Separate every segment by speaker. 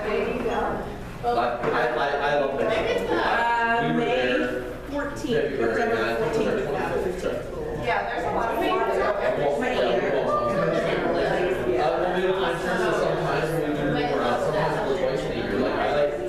Speaker 1: I love that. We were
Speaker 2: May
Speaker 1: there
Speaker 2: 14th,
Speaker 1: February
Speaker 2: September
Speaker 1: 9th,
Speaker 2: 14th.
Speaker 3: Yeah, there's a lot of
Speaker 1: Well, we would find churches sometimes when we move around, sometimes it's twice a year. Like, I like to get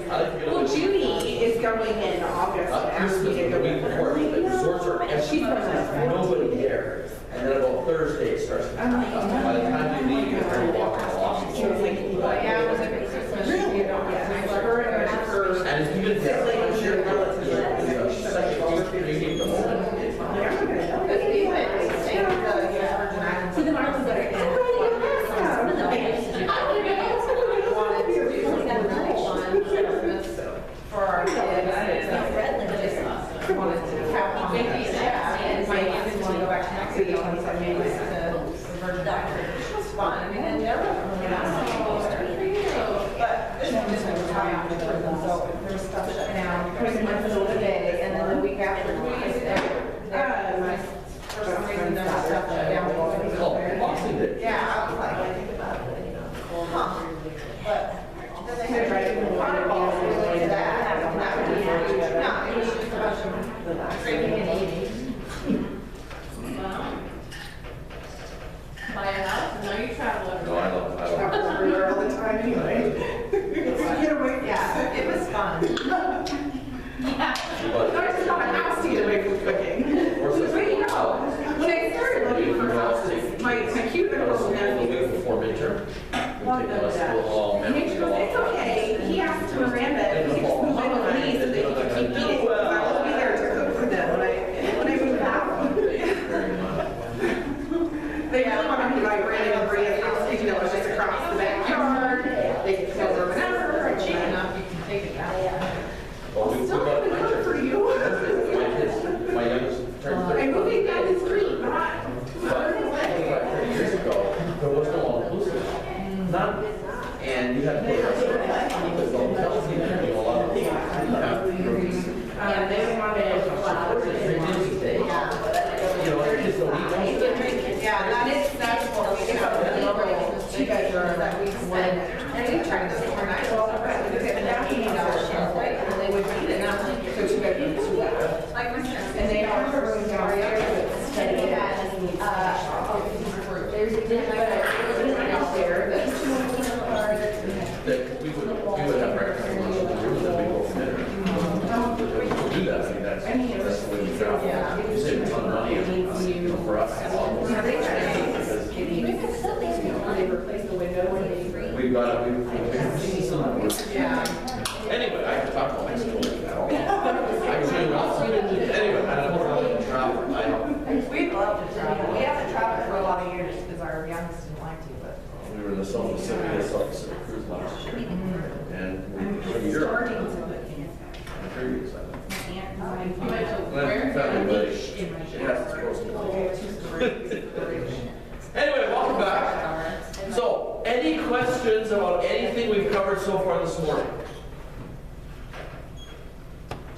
Speaker 1: away.
Speaker 2: Well, Judy is going in August.
Speaker 1: Christmas, the week before, the resorts are empty, nobody there. And then about Thursday it starts to come up. By the time you leave, you're already walking along.
Speaker 3: Yeah, it was a big Christmas.
Speaker 2: Really? Her
Speaker 1: And if you've been there, I'm sure relatives are such a treating the moment.
Speaker 3: Because we went to stay with the Virgin Islands.
Speaker 2: So the Marlins better get it.
Speaker 3: Wanted to do one Christmas for our kids. And wanted to have babies, and my kids didn't want to go back to Mexico, and so I made it to the Virgin Islands. Which was fun. I mean, and never, but this one was high on the prison, so there was stuff shut down. Prison went for the day, and then the week after, for some reason, there was stuff shut down.
Speaker 1: Oh, Boxing Day.
Speaker 3: Yeah, I was like, huh. But then they had carnival related to that, and that would be huge. No, it was just a bunch of drinking and eating.
Speaker 4: Buy a house, and now you travel
Speaker 1: No, I
Speaker 4: everywhere.
Speaker 1: love it.
Speaker 2: Everywhere all the time anyway. Get away.
Speaker 3: Yeah, it was fun.
Speaker 2: There's not a house to get away from cooking. But you know, when I started looking for houses, my cute little
Speaker 1: The
Speaker 2: nephew,
Speaker 1: week before midterm. We take us to a little
Speaker 2: and he goes, it's okay. He asked Miranda if he could move in with me so that he could keep eating. Because I will be there to cook for them when I move out.
Speaker 1: Very much.
Speaker 2: They really want me to like rent and bring it house, even though it's just across the backyard. They can come over an hour.
Speaker 3: Cheap enough, you can take it back.
Speaker 1: Well, we
Speaker 2: Still
Speaker 1: got
Speaker 2: haven't
Speaker 1: my
Speaker 2: cooked for
Speaker 1: church.
Speaker 2: you.
Speaker 1: My kids, my youngest turned 30.
Speaker 2: I'm moving down the street, not.
Speaker 1: But 30 years ago, there was no all-inclusive. None. And you had to pay for it. Because the hotels, you know, a lot of people have rooms.
Speaker 2: They wanted flowers.
Speaker 1: You know, our kids don't eat.
Speaker 3: Yeah, that's what we got. The two-bedroom that we spent. And we tried this for night. Because they had $80 shelf rate, and they would eat it, and I'm like,
Speaker 2: So 2 bedrooms, 2 bathrooms.
Speaker 3: like my parents.
Speaker 2: And they have a room downstairs that they had, there's a dinner out there that's
Speaker 1: That we would have breakfast and lunch in the room, then we go from there. We do that, I mean, that's the way we travel. You save a ton of money, you know, for us.
Speaker 2: they replaced the window and they.
Speaker 1: We've got, we've.
Speaker 3: Yeah.
Speaker 1: Anyway, I can talk about Mexico at all. I can show you also. Anyway, I don't know how to travel. I don't.
Speaker 3: We'd love to travel. We haven't traveled for a lot of years because our youngest didn't like to, but.
Speaker 1: We were in the South Pacific, the South Pacific cruise last year. And we were in Europe. I'm pretty excited.
Speaker 4: You went to
Speaker 1: Well,
Speaker 4: where?
Speaker 1: family wedding. Yeah, it's supposed to. Anyway, welcome back. So, any questions about anything we've covered so far this morning?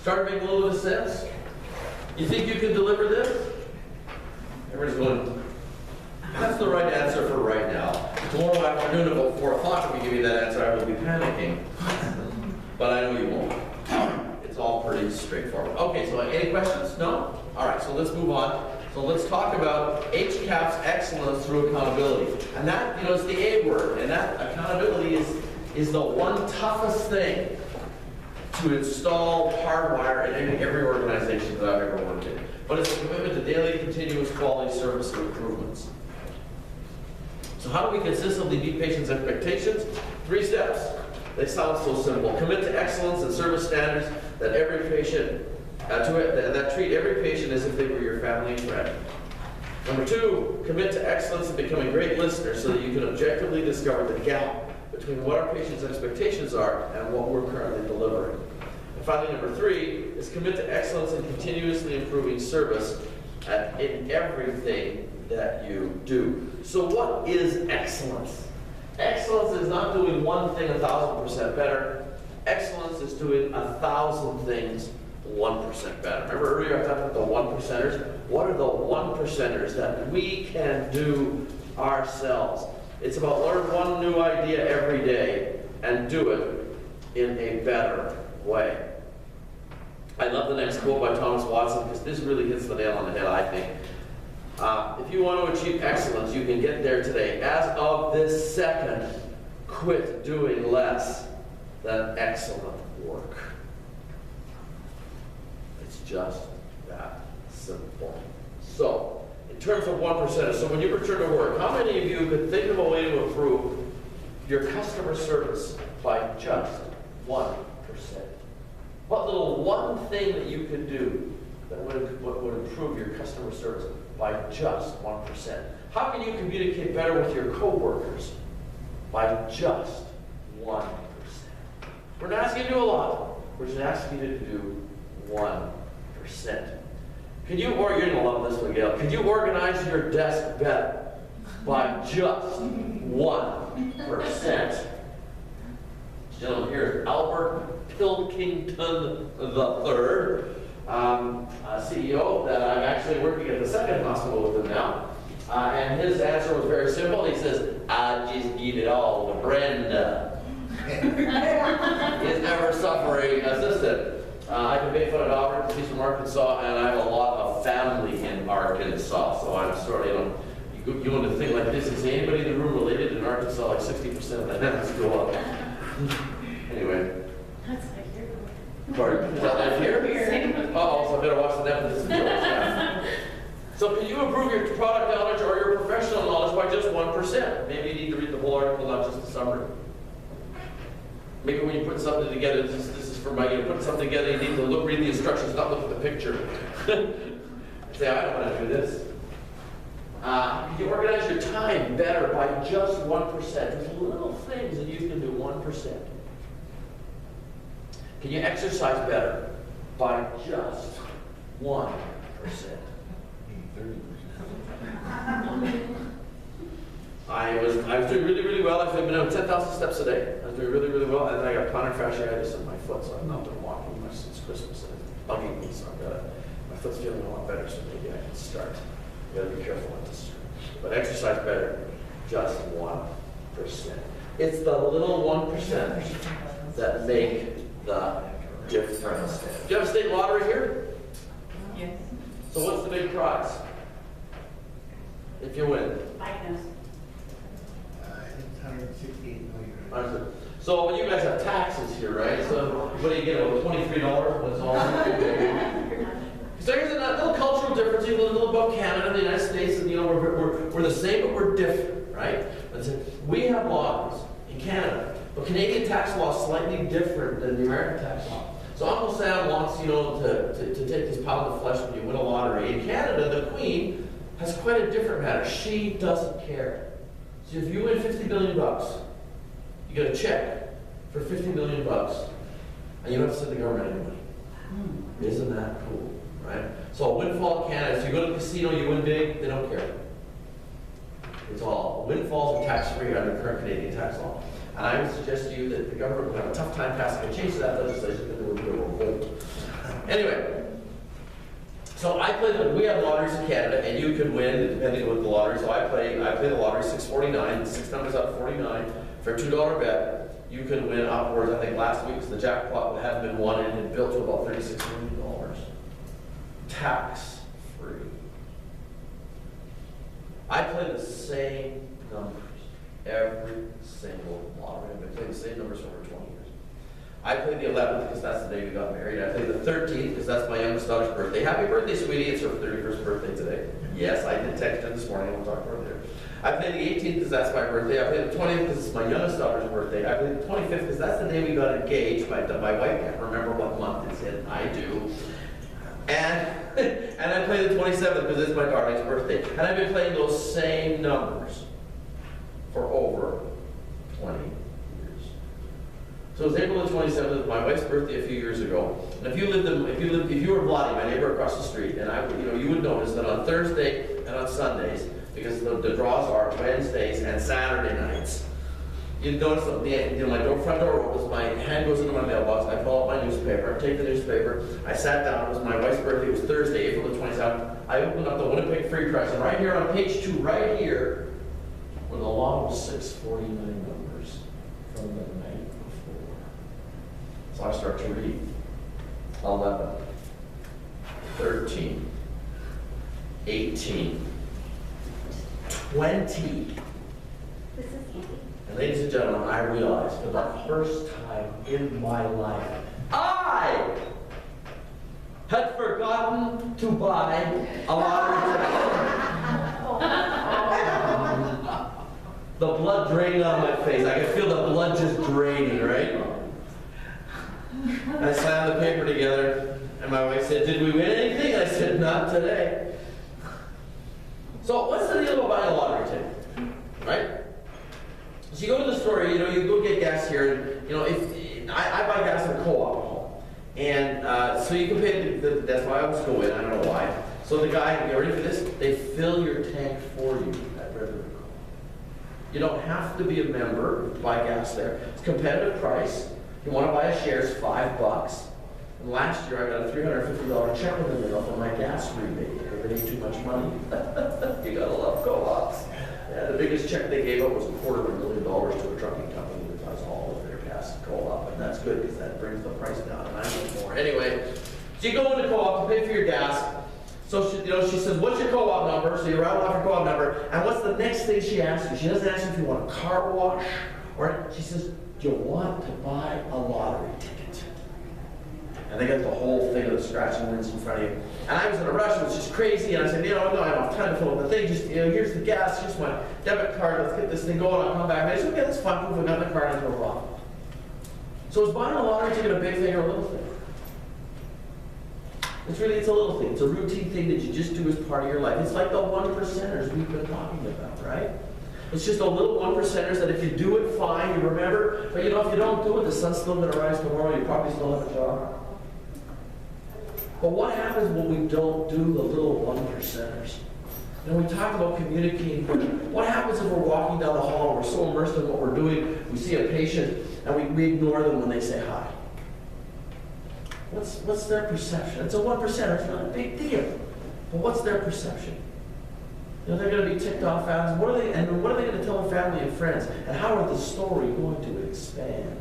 Speaker 1: Start making a little bit of sense? You think you can deliver this? Everybody's going, that's the right answer for right now. Tomorrow afternoon about 4 o'clock, if we give you that answer, I will be panicking. But I know you won't. It's all pretty straightforward. Okay, so any questions? No? All right, so let's move on. So let's talk about HCAP's excellence through accountability. And that, you know, is the A word. And that accountability is the one toughest thing to install, hardwire in every organization that I've ever worked in. But it's a commitment to daily, continuous quality service improvements. So how do we consistently meet patients' expectations? 3 steps. They sound so simple. Commit to excellence and service standards that every patient, that treat every patient as if they were your family and friend. Number 2, commit to excellence in becoming great listeners so that you can objectively discover the gap between what our patients' expectations are and what we're currently delivering. And finally, number 3 is commit to excellence in continuously improving service in everything that you do. So what is excellence? Excellence is not doing one thing 1,000% better. Excellence is doing 1,000 things 1% better. Remember earlier I talked about the 1%ers? What are the 1%ers that we can do ourselves? It's about learn one new idea every day and do it in a better way. I love the next quote by Thomas Watson because this really hits the nail on the head, I think. If you want to achieve excellence, you can get there today. As of this second, quit doing less than excellent work. It's just that simple. So, in terms of 1%, so when you return to work, how many of you could think of a way to improve your customer service by just 1%? What little one thing that you could do that would improve your customer service by just 1%? How can you communicate better with your coworkers by just 1%? We're not asking you to do a lot. We're just asking you to do 1%. Can you, or you're going to love this one, Gail. Can you organize your desk better by just 1%? Gentleman here is Albert Pilkington III, CEO that I'm actually working at the second hospital with him now. And his answer was very simple. He says, I just give it all to Brenda. He's never suffering assistant. I can make fun of Albert because he's from Arkansas, and I have a lot of family in Arkansas. So I'm sort of, you want to think like this, is anybody in the room related in Arkansas? Like 60% of the hands go up. Anyway.
Speaker 4: That's like here.
Speaker 1: Pardon? Is that like here? Uh-oh, so I better watch the deficits. Yeah. So can you improve your product knowledge or your professional knowledge by just 1%? Maybe you need to read the whole article, not just the summary. Maybe when you put something together, this is for my, you put something together, you need to read the instructions, not look at the picture. Say, I don't want to do this. You organize your time better by just 1%. There's little things that you can do 1%. Can you exercise better by just 1%? I was doing really, really well. I've been doing 10,000 steps a day. I was doing really, really well. And then I got plantar fasciitis in my foot, so I've not been walking much since Christmas. And it's bugging me, so my foot's feeling a lot better, so maybe I can start. You gotta be careful not to start. But exercise better, just 1%. It's the little 1% that make the difference. Do you have a state lottery here?
Speaker 4: Yes.
Speaker 1: So what's the big prize? If you win.
Speaker 4: Likeness.
Speaker 5: It's 168 million.
Speaker 1: So when you guys have taxes here, right? So what do you get? About $23? That's all. So here's a little cultural difference, even a little about Canada and the United States, and we're the same, but we're different, right? We have laws in Canada, but Canadian tax law is slightly different than the American tax law. So Uncle Sam wants, to take this pound of flesh when you win a lottery. In Canada, the Queen has quite a different matter. She doesn't care. So if you win $50 billion, you get a check for $50 million, and you don't have to send the government any money. Isn't that cool, right? So a windfall in Canada, if you go to the casino, you win big, they don't care. It's all, windfalls are tax-free under current Canadian tax law. And I would suggest to you that the government would have a tough time passing a change to that legislation because there would be a revolt. Anyway, so we have lotteries in Canada, and you can win depending on what the lottery. So I play the lottery 649, 6 numbers out of 49 for a $2 bet. You can win upwards. I think last week's the jackpot had been won and it built to about $36 million, tax free. I play the same numbers every single lottery. I've been playing the same numbers for over 20 years. I played the 11th because that's the day we got married. I played the 13th because that's my youngest daughter's birthday. Happy birthday, sweetie. It's her 31st birthday today. Yes, I did text her this morning. We'll talk about it later. I played the 18th because that's my birthday. I played the 20th because it's my youngest daughter's birthday. I played the 25th because that's the day we got engaged. My wife can't remember what month it's in. I do. And I played the 27th because it's my darling's birthday. And I've been playing those same numbers for over 20 years. So it was April the 27th, my wife's birthday a few years ago. And if you were Vladi, my neighbor across the street, and you would notice that on Thursday and on Sundays, because the draws are Wednesdays and Saturday nights, you'd notice that my front door opens, my hand goes into my mailbox, I pull out my newspaper, I take the newspaper, I sat down, it was my wife's birthday, it was Thursday, April the 27th, I opened up the Winnipeg Free Press, and right here on page 2, right here, were the lot of 649 numbers from the night So I start to read. 11, 13, 18, 20.
Speaker 3: This is easy.
Speaker 1: And ladies and gentlemen, I realized for the first time in my life, I had forgotten to buy a lottery ticket. The blood drained on my face. I could feel the blood just draining, right? I slammed the paper together, and my wife said, "Did we win anything?" I said, "Not today." So what's the deal about buying a lottery ticket, right? So you go to the store, you go get gas here, and if I buy gas in a co-op, and so you can pay that's why I always go in. I don't know why. So the guy, you ready for this? They fill your tank for you at River. You don't have to be a member to buy gas there. It's a competitive price. You want to buy a share, it's $5. And last year I got a $350 check in the mail for my gas rebate. It ain't too much money. You gotta love co-ops. Yeah, the biggest check they gave up was $250,000 to a trucking company that does all of their gas co-op, and that's good because that brings the price down, and I need more. Anyway, so you go into co-op to pay for your gas. So she says, "What's your co-op number?" So you rattle off your co-op number, and what's the next thing she asks you? She doesn't ask you if you want a car wash, or she says, "Do you want to buy a lottery ticket?" And they got the whole thing of the scratch and wins in front of you. And I was in a rush, it was just crazy, and I said, no, I don't have time to fill up the thing, just, here's the gas, here's my debit card, let's get this thing going, I'll come back. And I said, okay, that's fine, poof, I got the card, and I drove off. So is buying a lottery ticket a big thing or a little thing? It's a little thing. It's a routine thing that you just do as part of your life. It's like the 1%ers we've been talking about, right? It's just a little 1%ers that if you do it, fine, you remember. But if you don't do it, the sun's still going to rise tomorrow, you probably still have a job. But what happens when we don't do the little 1%ers? We talked about communicating, but what happens if we're walking down the hall and we're so immersed in what we're doing, we see a patient and we ignore them when they say hi? What's their perception? It's a 1%er, it's not a big deal. But what's their perception? They're going to be ticked off fans. What are they going to tell their family and friends? And how are the story going to expand?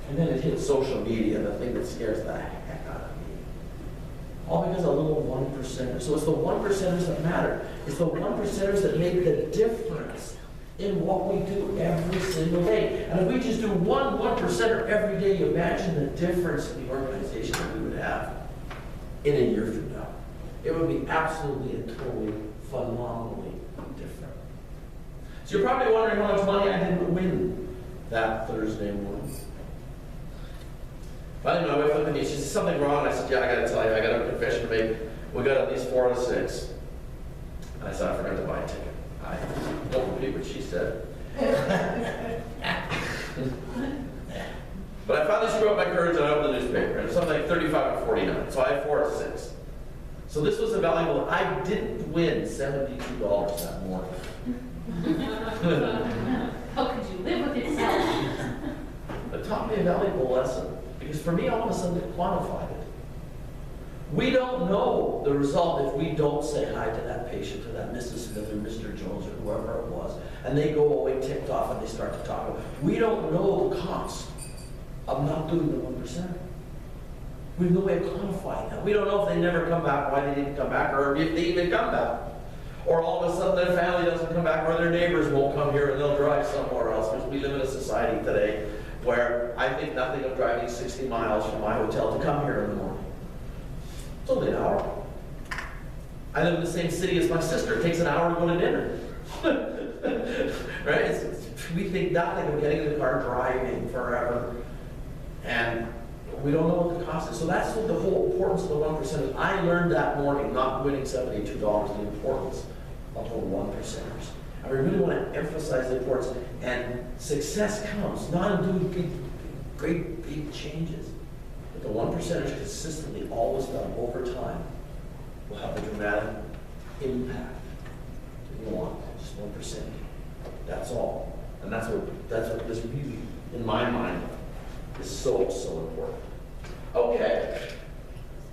Speaker 1: And then it hits social media, the thing that scares the heck out of me. All because a little 1%er. So it's the 1%ers that matter. It's the 1%ers that make the difference in what we do every single day. And if we just do one 1%er every day, you imagine the difference in the organization that we would have in a year from now. It would be absolutely and totally phenomenally different. So you're probably wondering how much money I didn't win that Thursday morning. Finally, my wife looked at me, she said, "Something wrong?" I said, "Yeah, I got to tell you, I got a confession to make. We got at least 4 out of 6. And I said, "I forgot to buy a ticket." I won't repeat what she said. But I finally screwed up my courage and I opened the newspaper. And it was something like 35 and 49. So I had 4 out of 6. So this was a valuable, I didn't win $72 that morning.
Speaker 4: How could you live with yourself?
Speaker 1: It taught me a valuable lesson. Because for me, all of a sudden, it quantified it. We don't know the result if we don't say hi to that patient, to that Mrs. Smith or Mr. Jones or whoever it was, and they go away ticked off and they start to talk. We don't know the cost of not doing the 1%. We have no way of quantifying that. We don't know if they never come back, why they didn't come back, or if they even come back. Or all of a sudden their family doesn't come back, or their neighbors won't come here and they'll drive somewhere else. Because we live in a society today where I think nothing of driving 60 miles from my hotel to come here in the morning. It's only an hour. I live in the same city as my sister. It takes an hour to go to dinner. Right? We think nothing of getting in the car, driving forever. And we don't know what the cost is. So that's what the whole importance of the 1% is. I learned that morning, not winning $72, the importance of the 1%ers. And we really want to emphasize the importance. And success comes not in doing great big changes, but the 1%ers consistently, always done over time, will have a dramatic impact. You want just 1%. That's all. And that's what this really, in my mind, is so important. Okay.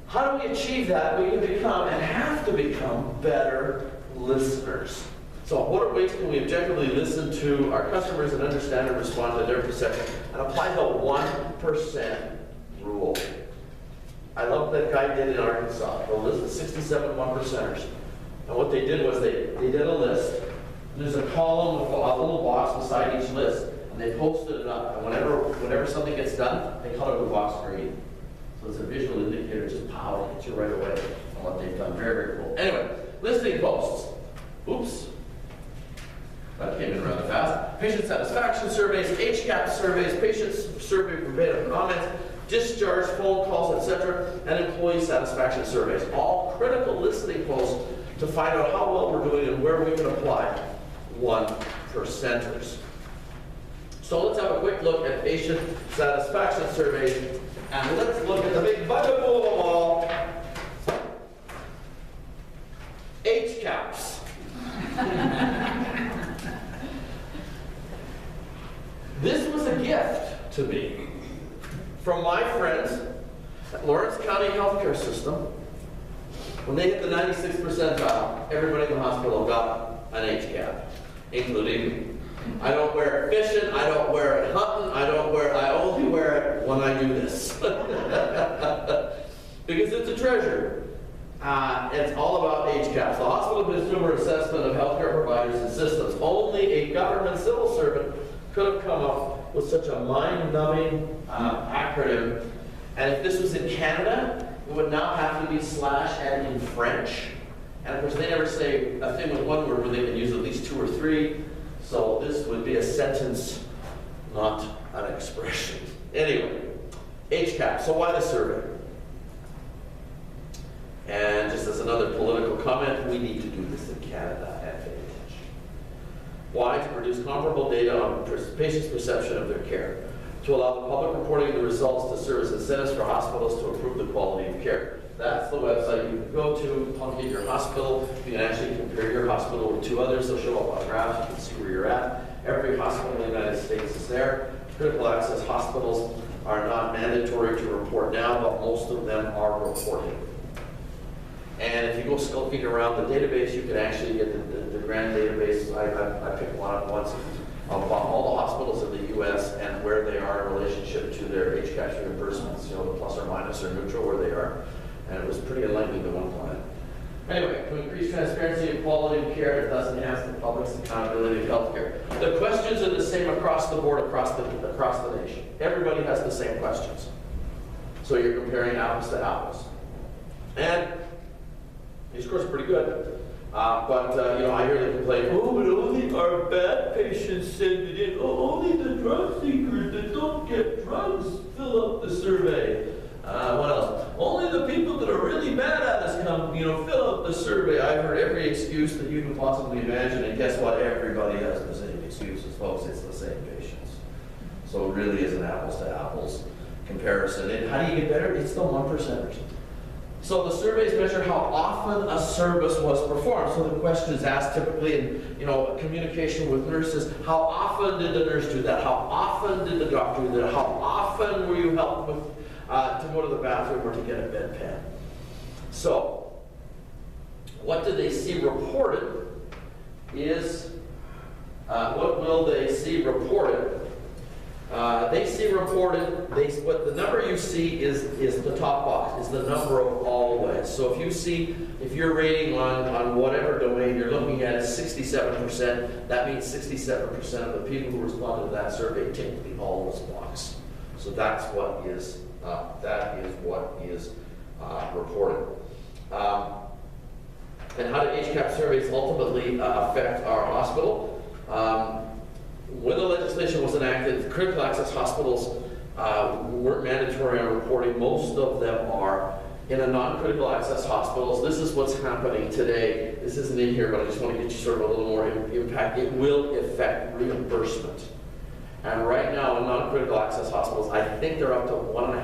Speaker 1: How do we achieve that? We can become and have to become better listeners. So what ways can we objectively listen to our customers and understand and respond to their perception and apply the 1% did in Arkansas. The list of 67 1%ers. And what they did was they did a list. There's a column with a little box beside each list. And they posted it up. And whenever something gets done, they color the box green. So it's a visual indicator, just pow, it hits you right away on what they've done. Very, very cool. Anyway, listing posts. Oops. That came in rather fast. Patient satisfaction surveys, HCAP surveys, patient survey verbatim comments, discharge phone calls, etc., and employee satisfaction surveys. All critical listening posts to find out how well we're doing and where we can apply 1%ers. So let's have a quick look at patient satisfaction surveys, and let's look at the big bugaboo of them all. HCAPs. This was a gift to me from my friends at Lawrence County Healthcare System. When they hit the 96th percentile, everybody in the hospital got an HCAP, including me. I don't wear it fishing, I don't wear it hunting, I only wear it when I do this. Because it's a treasure. It's all about HCAPs, the Hospital Consumer Assessment of Healthcare Providers and Systems. Only a government civil servant could have come up with such a mind-numbing acronym. And if this was in Canada, it would now have to be / and in French. And of course, they never say a thing with one word where they can use at least 2 or 3. So this would be a sentence, not an expression. Anyway, HCAP. So why the survey? And just as another political comment, we need to do this in Canada at Vantage. Why? To produce comparable data on patients' perception of their care. To allow the public reporting of the results to serve as incentives for hospitals to improve the quality of care. That's the website you can go to, locate your hospital. You can actually compare your hospital with 2 others. They'll show up on graphs. You can see where you're at. Every hospital in the United States is there. Critical access hospitals are not mandatory to report now, but most of them are reporting. And if you go skulking around the database, you can actually get the grand database. I picked one up once of all the hospitals in the U.S. and where they are in relationship to their HCAPS reimbursements, the plus or minus or neutral where they are. And it was pretty enlightening at one point. Anyway, to increase transparency and quality of care, it does enhance the public's accountability of healthcare. The questions are the same across the board, across the nation. Everybody has the same questions. So you're comparing apples to apples. And these scores are pretty good. I hear them complain, oh, but only our bad patients send it in. Oh, only the drug seekers that don't get drugs fill out the survey. What else? Only the people that are really bad at us come, fill out the survey. I've heard every excuse that you can possibly imagine, and guess what? Everybody has the same excuses, folks. It's the same patients. So it really is an apples to apples comparison. And how do you get better? It's the 1%ers. So the surveys measure how often a service was performed. So the question is asked typically in communication with nurses, how often did the nurse do that? How often did the doctor do that? How often were you helped with to go to the bathroom or to get a bedpan? So what do they see reported is, what will they see reported? They see reported, what the number you see is the top box, is the number of always. So if you're rating on whatever domain you're looking at is 67%, that means 67% of the people who responded to that survey ticked the always box. So that's what is reported. And how do HCAP surveys ultimately affect our hospital? When the legislation was enacted, critical access hospitals weren't mandatory on reporting. Most of them are. In a non-critical access hospitals, this is what's happening today. This isn't in here, but I just want to get you sort of a little more impact. It will affect reimbursement. And right now in non-critical access hospitals, I think they're up to 1.5